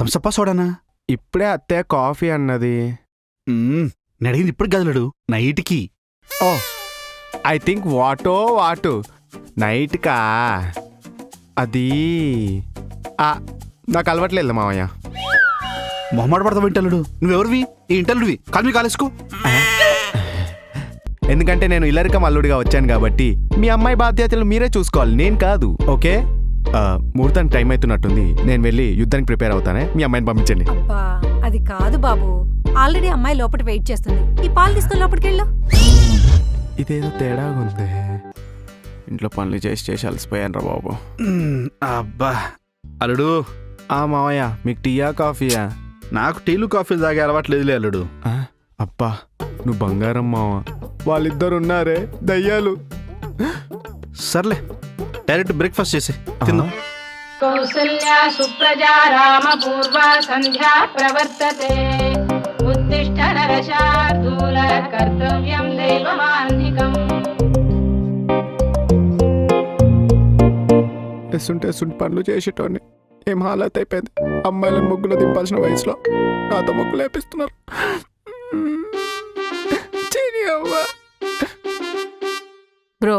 థమ్సప్పా సోడానా? ఇప్పుడే అత్తయ్య కాఫీ అన్నది. నేను అడిగింది ఇప్పుడు గదలడు, నైట్కి. ఓ ఐ థింక్ వాటు నైట్కా? అది నాకు అలవట్లేదు మామయ్య. మొహమాట పడతావు ఇంటల్లుడు. నువ్వెవరివి? ఈ ఇంటల్లుడివి కాలు కాలేసుకో. ఎందుకంటే నేను ఇల్లరికం అల్లుడిగా వచ్చాను కాబట్టి మీ అమ్మాయి బాధ్యతలు మీరే చూసుకోవాలి, నేను కాదు. ఓకే, ముహూర్తానికి టైం అవుతున్నట్టుంది, నేను వెళ్ళి యుద్ధానికి ప్రిపేర్ అవుతానే. మీ అమ్మాయిని పంపించండి. అబ్బా అది కాదు బాబు, ఆల్రెడీ అమ్మాయి లోపల వెయిట్ చేస్తుంది. ఈ పాలు తీసుకొని లోపలికి వెళ్ళు. ఇదేదో తేడాగా ఉంది. ఇంట్లో పనులు చేసి అలసిపోయాను రా బాబు. అబ్బా అల్లుడు. మావయ్య మీకు టీయా కాఫీయా? నాకు టీలు కాఫీలు తాగే అలవాట్లేదులే అల్లుడు. అబ్బా నువ్వు బంగారం మావ. వాళ్ళిద్దరు ఉన్నారే దయ్యాలు. సర్లే, డైరెక్ట్ బ్రేక్ఫాస్ట్ చేసి తిందాం. కౌసల్యా సుప్రజా రామ పూర్వ సంధ్యా ప్రవర్తతే ఉత్తిష్ఠ నరశార్దూల కర్తవ్యం దైవమాన్నికం. ఎసుంటి పనులు చేసేటోని ఏం హాలత్ అయిపోయింది. అమ్మాయిలను ముగ్గులు దింపాల్సిన వయసులో నాతో ముగ్గులు వేపిస్తున్నారు. బ్రో,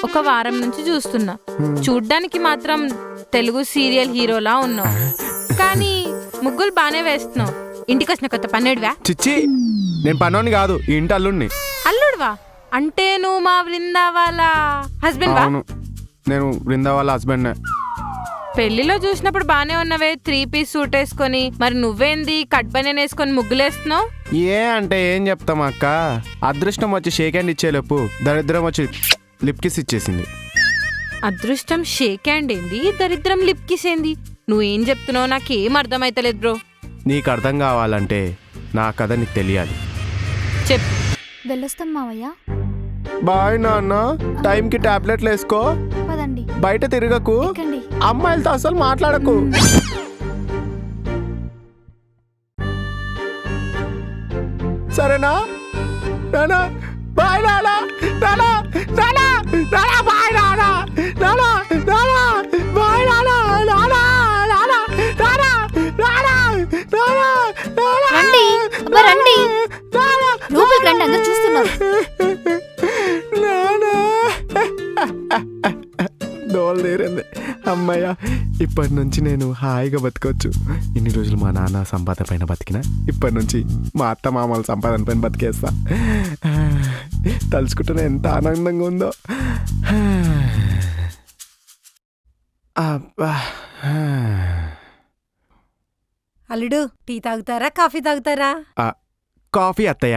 ఒక వారం నుంచి చూస్తున్నా. చూడ్డానికి మాత్రం తెలుగు సీరియల్ హీరోలా ఉన్నావు, కానీ ముగ్గులు బానే వేస్తున్నావు. ఇంటికి వచ్చిన కొత్త పన్నెడువా? చిచ్చి, నేను పనోని కాదు, ఈ ఇంటి అల్లుడిని. అల్లుడువా? అంటే నువ్వు మా బృందా వాళ్ళ హస్బెండ్ వా? అవును, నేను బృందా వాళ్ళ హస్బెండ్. పెళ్లిలో చూసినప్పుడు బానే ఉన్నవే, 3 పీస్ సూట్ వేసుకొని. మరి నువ్వేంది కట్ బనియన్ వేసుకొని ముగ్గులేస్తున్నావు? ఏ అంటే ఏం చెప్తాం అక్క, అదృష్టం వచ్చి షేక్ హ్యాండ్ ఇచ్చేలోపు దరిద్రం వచ్చి లిప్ కిస్ ఇచ్చేసింది. అదృష్టం షేక్ హ్యాండ్ ఏంది, దరిద్రం లిప్ కిస్ ఏంది? నువ్వేం చెప్తున్నావు నాకేం అర్థమైతలేదు బ్రో. నీకు అర్థం కావాలంటే నా కథ నీకు తెలియాలి. చెప్పు. వెళ్ళొస్తాం మావయ్య. బాయ్ నాన్న, టైంకి టాబ్లెట్లు వేసుకో, పదండి. బయట తిరగకు, ఎక్కండి. అమ్మాయిలతో అసలు మాట్లాడకు. సరేనా నానా? బాయ్ నానా, నానా నానా నానా, బాయ్ నానా, నానా నానా, బాయ్ నానా, నానా నానా, నానా నానా, నానా నానా. రండి, అబ్బా రండి, లోపలికి రండి, అందరూ చూస్తున్నారు. దోలు తీరింది అమ్మయ్య. ఇప్పటి నుంచి నేను హాయిగా బతకొచ్చు. ఇన్ని రోజులు మా నాన్న సంపాదన పైన బతికినా ఇప్పటి నుంచి మా అత్త మామల సంపాదన పైన బతికేస్తా. తలుచుకుంటూనే ఎంత ఆనందంగా ఉందో. అబ్బా. అల్లుడు, టీ తాగుతారా కాఫీ తాగుతారా? కాఫీ అత్తయ్య.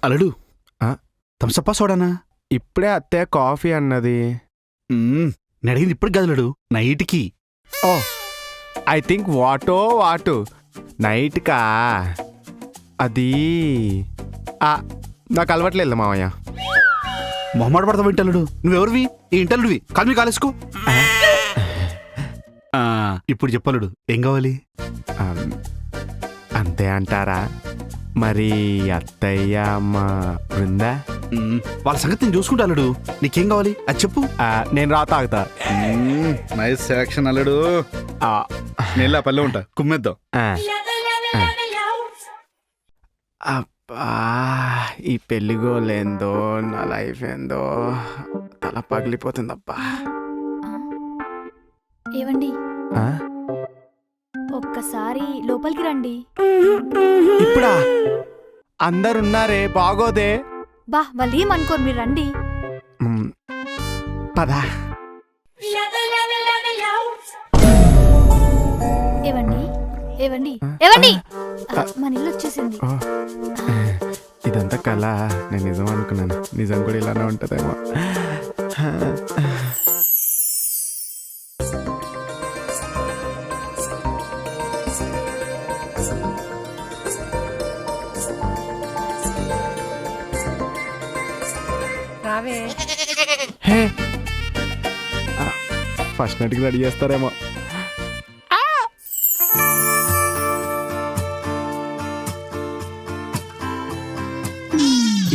అల్లుడు, థమ్సప్పా సోడానా? ఇప్పుడే అత్తయ్య కాఫీ అన్నది. నేను అడిగింది ఇప్పుడు గదలడు, నైట్కి. ఓ ఐ థింక్ వాటు నైట్కా? అది నాకు అలవట్లేదు మామయ్య. మొహమాట పడతావు ఇంటల్లుడు. నువ్వెవరివి? ఈ ఇంటల్లుడివి కాలు కాలేసుకో. ఇప్పుడు చెప్పలుడు, ఏం కావాలి? అంతే అంటారా? మరి అత్తయ్య అమ్మ బృందా వాళ్ళ సంగతి నేను చూసుకుంటా అల్లుడు. నీకేం కావాలి అది చెప్పు. నేను రా తాగుతా. నైస్ సెలక్షన్ అల్లుడు. నేను ఆ పల్లె ఉంటా, కుమ్మేద్దాం. అబ్బా, ఈ పెళ్లి గోల్ ఏందో, నా లైఫ్ ఏందో, తల పగిలిపోతుందబ్బా. ఏవండి, ఒక్కసారి లోపలికి రండి. ఇప్పుడా? అందరున్నారే, బాగోదే. బా, వాళ్ళు ఏమనుకోరు, మీరు రండి. పదా. ఏవండి ఏవండి ఏవండి, మన ఇల్లు వచ్చేసింది. ఇదంతా కళ, నేను నిజం అనుకున్నాను. నిజం కూడా ఇలానే ఉంటుందేమో. రావే. ఫస్ట్ నైట్కి రెడీ చేస్తారేమో.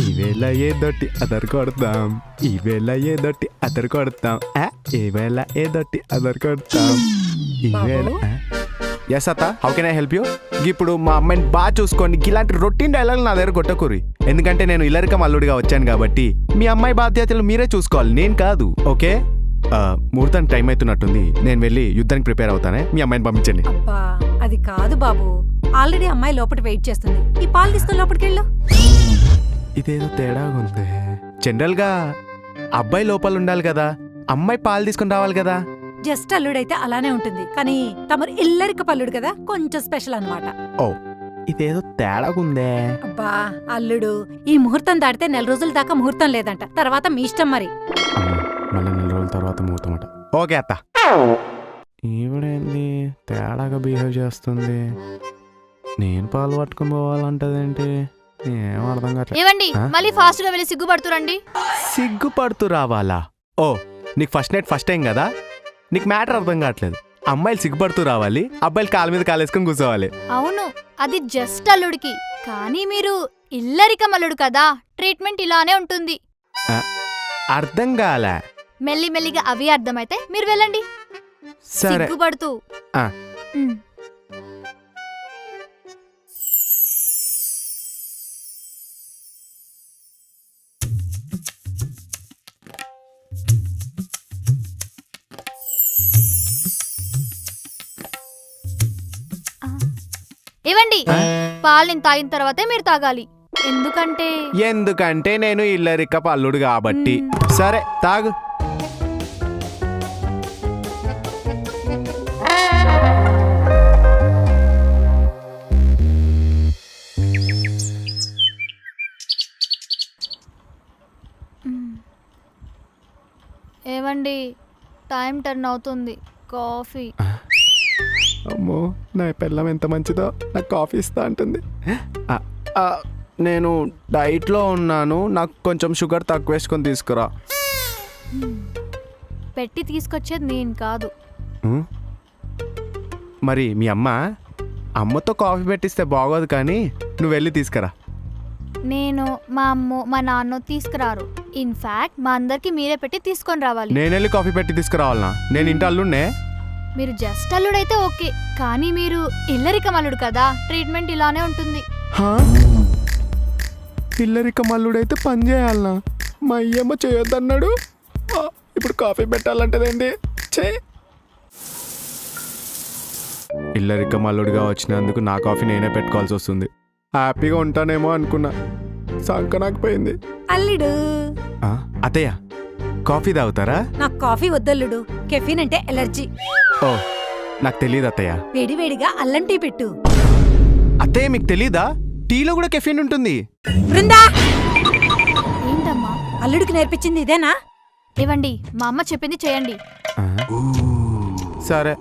ఇవే ఈవేళ ఏదొట్టి అదర్ కొడతాం, ఈవేళ ఏదొట్టి అదర్ కొడతాం, ఈవేళ ఏదొట్టి అదర్ కొడతాం, ఈవేళ. ఎస్ అత్త, how can I help you? ఇప్పుడు మా అమ్మాయిని బాగా చూసుకోండి. ఇలాంటి రొటీన్ డైలాగ్ నా దగ్గర కొట్టకూరి, ఎందుకంటే నేను ఇల్లరికం అల్లుడిగా వచ్చాను కాబట్టి మీ అమ్మాయి బాధ్యతలు మీరే చూసుకోవాలి, నేను కాదు. ఓకే, ముహూర్తానికి టైం అవుతున్నట్టుంది, నేను వెళ్ళి యుద్ధానికి ప్రిపేర్ అవుతానే, మీ అమ్మాయిని పంపించండి. అబ్బా అది కాదు బాబు, ఆల్రెడీ అమ్మాయి లోపల వెయిట్ చేస్తుంది. ఈ పాలు తీసుకుని లోపలికి వెళ్ళు. ఇదేదో తేడాగా ఉంది. జనరల్ గా అబ్బాయి లోపల ఉండాలి కదా, అమ్మాయి పాలు తీసుకుని రావాలి కదా. జస్ట్ అల్లుడైతే అలానే ఉంటుంది, కానీ తమరు ఇల్లరిక పల్లుడు కదా, కొంచెం స్పెషల్ అన్నమాట. ఓ, ఇదేదో తేడాగా ఉందే. అబ్బా అల్లుడు, ఈ ముహూర్తం దాటితే 4 రోజుల దాకా ముహూర్తం లేదంట, తర్వాత మీ ఇష్టం మరి. మళ్ళీ 4 రోజుల తర్వాత ముహూర్తం అట. ఓకే అత్త. ఈవిడేంది తేడాగా బిహేవ్ చేస్తుంది, నేను పాలు పట్టుకుని పోవాలంటదేంటి, ఏం అర్థం కావట్లేదు. ఏవండి మళ్ళీ ఫాస్ట్ గా వెళ్ళి సిగ్గుపడుతురండి. సిగ్గుపడుతూ రావాలా? ఓ, నీకు ఫస్ట్ నైట్ ఫస్ట్ టైం కదా, నీకు మ్యాటర్ అర్థం కావట్లేదు. అమ్మాయిలు సిగ్గుపడుతూ రావాలి, అబ్బాయిలు కాలు మీద కాలేసుకుని కూర్చోవాలి. అవును, అది జస్ట్ అల్లుడికి, కానీ మీరు ఇల్లరికం అల్లుడు కదా, ట్రీట్మెంట్ ఇలానే ఉంటుంది. అర్థం కాలే. మెల్లిమెల్లిగా అవి అర్థమైతే మీరు వెళ్ళండి. సరే. సిగ్గుపడుతూ. ఆ. ఉమ్. ఇవ్వండి, పాలు నేను తాగిన తర్వాతే మీరు తాగాలి, ఎందుకంటే నేను ఇల్లరిక పల్లుడు కాబట్టి. సరే తాగు. ఏవండి టైం 10 అవుతుంది, కాఫీ. అమ్మో, నా పిల్లం ఎంత మంచిదో, నాకు కాఫీ ఇస్తా అంటుంది. నేను డైట్లో ఉన్నాను, నాకు కొంచెం షుగర్ తక్కువ వేసుకొని తీసుకురా. పెట్టి తీసుకొచ్చేది నేను కాదు. మరి మీ అమ్మతో కాఫీ పెట్టిస్తే బాగోదు, కానీ నువ్వు వెళ్ళి తీసుకురా. నేను మా అమ్మ మా నాన్న తీసుకురారు, ఇన్ఫాక్ట్ మా అందరికి మీరే పెట్టి తీసుకొని రావాలి. నేను వెళ్ళి కాఫీ పెట్టి తీసుకురావాలనా? నేను ఇంటి అల్లుడినే. మీరు జస్ట్ అల్లుడైతే ఓకే, కానీ మీరు ఇల్లరికం అల్లుడు కదా, ట్రీట్మెంట్ ఇలానే ఉంటుంది. ఇల్లరిక మల్లుడైతే పని చేయాలనా? మా అయ్యమ్మ చేయొద్దన్నాడు, ఇప్పుడు కాఫీ పెట్టాలంటదేంటి? ఇల్లరిక మల్లుడిగా వచ్చినందుకు నా కాఫీ నేనే పెట్టుకోవాల్సి వస్తుంది. హ్యాపీగా ఉంటానేమో అనుకున్నా, సంకనాకపోయింది. అల్లుడు, అత్తయ్య కాఫీ తాగుతారా? నాకు కాఫీ వద్దల్లుడు, కెఫీన్ అంటే ఎలర్జీ. ఓ, నాకు తెలియదు అత్తయ్య. వేడివేడిగా అల్లం టీ పెట్టు. అత్తయ్య మీకు తెలీదా, టీలో కూడా కెఫీన్ ఉంటుంది. బృందా, ఏంటమ్మా అల్లుడికి నేర్పించింది ఇదేనా? ఇవ్వండి, మా అమ్మ చెప్పింది చేయండి. సరే.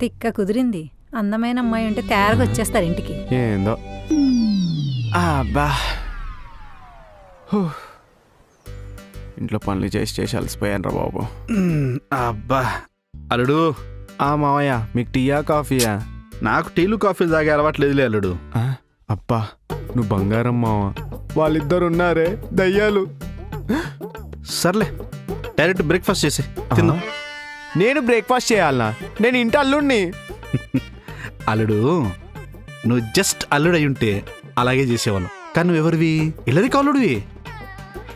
తిక్క కుదిరింది, అందమైన అమ్మాయి ఉంటే తయారుగా వచ్చేస్తారు ఇంటికి. ఏందో. అబ్బా, ఇంట్లో పనులు చేసి అలసిపోయాను రా బాబు. అబ్బా అల్లుడు. మావయ్య, మీకు టీయా కాఫీయా? నాకు టీలు కాఫీ తాగే అలవాట్లేదులే అల్లుడు. అబ్బా, నువ్వు బంగారం మావ. వాళ్ళిద్దరు ఉన్నారే దయ్యాలు. సర్లే, డైరెక్ట్ బ్రేక్ఫాస్ట్ చేసి తిందాం. నేను బ్రేక్ఫాస్ట్ చేయాలనా? నేను ఇంటి అల్లుడిని. అల్లుడు, నువ్వు జస్ట్ అల్లుడు అయి ఉంటే అలాగే చేసేవాళ్ళం, కానీ నువ్వెవరివి? ఇల్లరిక అల్లుడివి.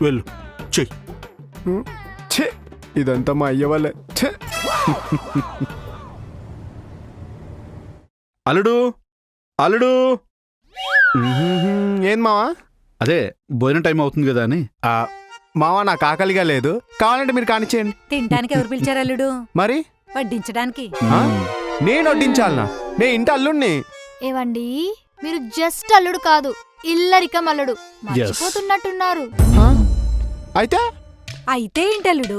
వెళ్ళు చెయ్యి. ఛే, ఇదంతా మా అయ్య వాళ్ళే. ఛే. అల్లుడు, అల్లుడు. ఏం మావా? అదే భోజనం టైం అవుతుంది కదా అని. మావా, నాకు ఆకలిగా లేదు, కావాలంటే మీరు కానిచ్చేయండి. తినడానికి ఎవరు పిలిచారు అల్లుడు? మరి వడ్డించడానికి. నేను వడ్డించాలనా? నేను ఇంటి అల్లుడిని. ఏవండి, మీరు జస్ట్ అల్లుడు కాదు, ఇల్లరికం అల్లుడు. మర్చిపోతున్నట్టున్నారు. అయితే ఏంటల్లుడు,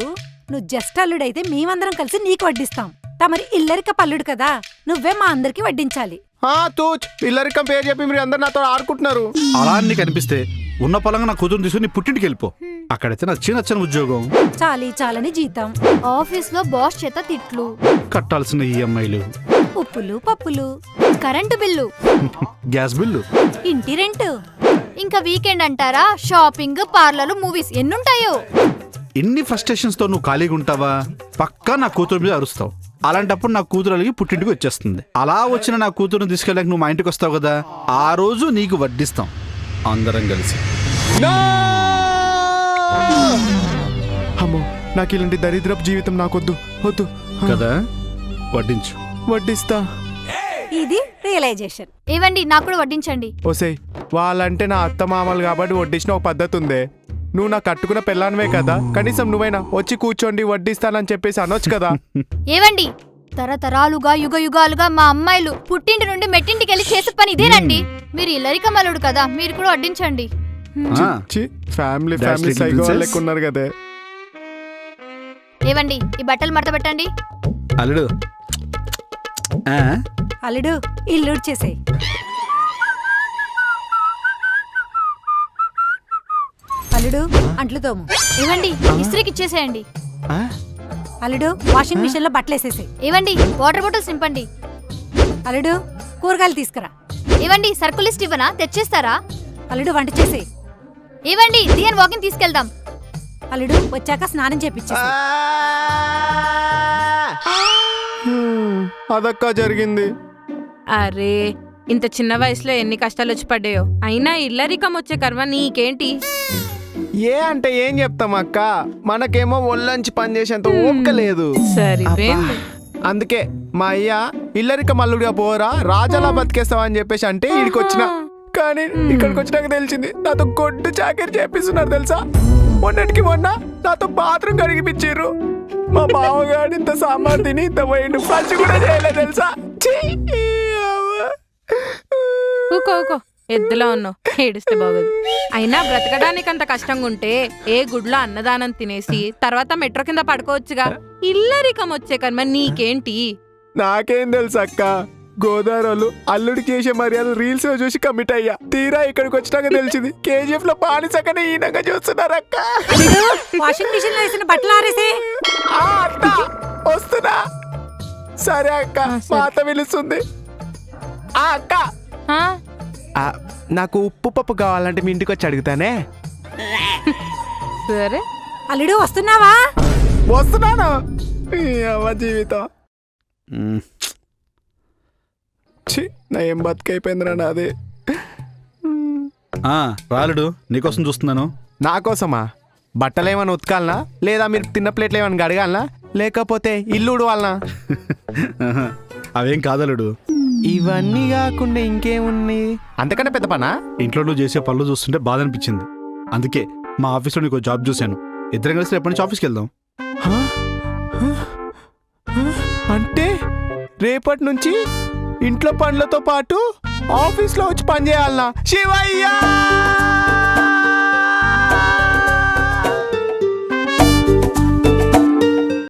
నువ్వు జస్ట్ అల్లుడైతే మేమందరం కలిసి నీకు వడ్డిస్తాం. తమరి ఇల్లరిక పల్లుడు కదా, నువ్వే మా అందరికి వడ్డించాలి. తూచ్, ఇల్లరికం పేరు చెప్పి మీరు అందరు నాతో ఆడుకుంటున్నారు. అలా నీకు అనిపిస్తే ఉన్న పొలంగా నా కూతురు తీసుకుని నీ పుట్టింటికి వెళ్ళిపో. అక్కడైతే నచ్చిన ఉద్యోగం, చాలని జీతం, ఆఫీస్ లో బాస్ చేత తిట్లు, కట్టాల్సిన ఈఎంఐలు, ఉప్పులు పప్పులు, కరెంటు బిల్లు, గ్యాస్ బిల్లు, ఇంటి రెంట్. ఇంకా వీకెండ్ అంటారా షాపింగ్ పార్లర్లు మూవీస్ ఎన్నుంటాయో. ఇన్ని ఫ్రస్ట్రేషన్స్తో నువ్వు ఖాళీగా ఉంటావా? పక్కా నా కూతురు మీద అరుస్తావు. అలాంటప్పుడు నా కూతురు అలిగి పుట్టింటికి వచ్చేస్తుంది. అలా వచ్చిన నా కూతురుని తీసుకెళ్ళాక నువ్వు మా ఇంటికి వస్తావు కదా, ఆ రోజు నీకు వడ్డిస్తాం అందరం కలిసి. అమ్మో, నాకు ఇలాంటి దరిద్రపు జీవితం నాకొద్దు, వద్దు కదా, వడ్డించు. వడ్డిస్తా. ఇది రియలైజేషన్. ఏవండి నాకు కూడా వడ్డించండి. ఓసే, వాళ్ళంటే నా అత్త మామలు కాబట్టి వడ్డించిన ఒక పద్ధతి ఉందే. నువ్వు నా కట్టుకున్న పెళ్ళానివే కదా, కనీసం నువ్వైనా వచ్చి కూర్చోండి వడ్డిస్తానని చెప్పేసి అనొచ్చు కదా. ఏవండి తరతరాలుగా యుగ యుగాలుగా మా అమ్మాయిలు పుట్టింటి నుండి మెట్టింటికి వెళ్ళి చేసే పని ఇదేనండి. మీరు ఇల్లరికమలుడు కదా, మీరు కూడా వడ్డించండి. ఆ, family That's family little psycho princess. లెక్క ఉన్నారు కదే. ఏవండి ఈ బట్టలు మడత పెట్టండి. అల్లుడు. ఆ, అల్లుడు ఇల్లు చేసేయి. అల్లుడు అంట్లు తోము. ఏవండి ఇస్త్రీకి ఇచ్చేసేయండి. ఆ? అల్లుడు వాషింగ్ మిషన్ లో బట్టలు వేసేసేయి. ఏవండి వాటర్ బాటిల్స్ నింపండి. అల్లుడు కూరగాయలు తీసుకురా. ఏవండి సర్కుల్ లిస్ట్ ఇవ్వనా, తెచ్చేస్తారా? అల్లుడు వంట చేసేయి. ఏవండి దియన్ వాకింగ్ తీసుకెళ్దాం. అల్లుడు వచ్చాక స్నానం చేపించేసి. అదక్క జరిగింది. అరే ఇంత చిన్న వయసులో ఎన్ని కష్టాలు వచ్చి పడ్డాయో. అయినా ఇల్లరికం వచ్చే కర్మ నీకేంటి? ఏ అంటే ఏం చెప్తాం అక్క, మనకేమో ఒళ్ళంచి పని చేసేంత ఓపిక లేదు. సరిపోయింది. అందుకే మా అయ్య ఇల్లరిక మల్లుడిగా పోరా రాజాలా బతికేస్తావని చెప్పేసి అంటే ఇక్కడికి వచ్చిన. కానీ ఇక్కడికి వచ్చినాక తెలిసింది నాతో గొడ్డు చాకరీ చేపిస్తున్నారు తెలుసా. మొన్నటికి మొన్న నాతో బాత్రూమ్ కడిగిపించారు. మా బావగాడు ఇంత సాంబార్ తిని ఇంత పోయిండు, పంచి కూడా చేయలేదు తెలుసా. ఛీ! ఊకో ఊకో, ఎద్దులా ఉన్నావు, ఏడిస్తే బాగోదు. అయినా బ్రతకడానికి అంత కష్టంగా ఉంటే ఏ గుడ్లో అన్నదానం తినేసి తర్వాత మెట్రో కింద పడుకోవచ్చుగా. ఇల్లరికం వచ్చే కర్మ నీకేంటి? నాకేం తెలుసు అక్క, గోదావరిలో అల్లుడికి చేసే మర్యాద రీల్స్ లో చూసి కమిట్ అయ్యా. తీరా ఇక్కడికి వచ్చినాక తెలిసింది కేజీఎఫ్ లో బానిసకనే ఈయనగా చూస్తున్నారు అక్క. అల్లుడు వాషింగ్ మిషన్ లో వేసిన బట్టలు ఆరేసే. ఆ అత్త వస్తున్నా. సరే అక్క, మా అత్త పిలుస్తుంది. ఆ అక్క, ఆ? నాకు ఉప్పు పప్పు కావాలంటే మీ ఇంటికి వచ్చి అడుగుతానే. సరే అల్లుడు వస్తున్నావా? వస్తున్నాను. ఈ అవ్వ జీవితం ఉమ్, ఛీ, నా ఏం బతికైపోయిందిరా నాది. ఆ, రాలుడు నీకోసం చూస్తున్నాను. నా కోసమా? బట్టలు ఏమైనా ఉతకాలనా, లేదా మీరు తిన్న ప్లేట్లు ఏమైనా గడగాలనా, లేకపోతే ఇల్లు ఉడవాలనా? అవేం కాదలుడు, ఇవన్నీ కాకుండా ఇంకేమున్నాయి? అంతకన్నా పెద్ద పనా? ఇంట్లో నువ్వు చేసే పనులు చూస్తుంటే బాధ అనిపించింది. అందుకే మా ఆఫీస్లో నీకు జాబ్ చూశాను. ఇద్దరం కలిసి రేపటి నుంచి ఆఫీస్కి వెళ్దాం. హ? హ? హ? అంటే రేపటి నుంచి ఇంట్లో పనులతో పాటు ఆఫీస్లో వచ్చి పని చేయాలనా? శివయ్య!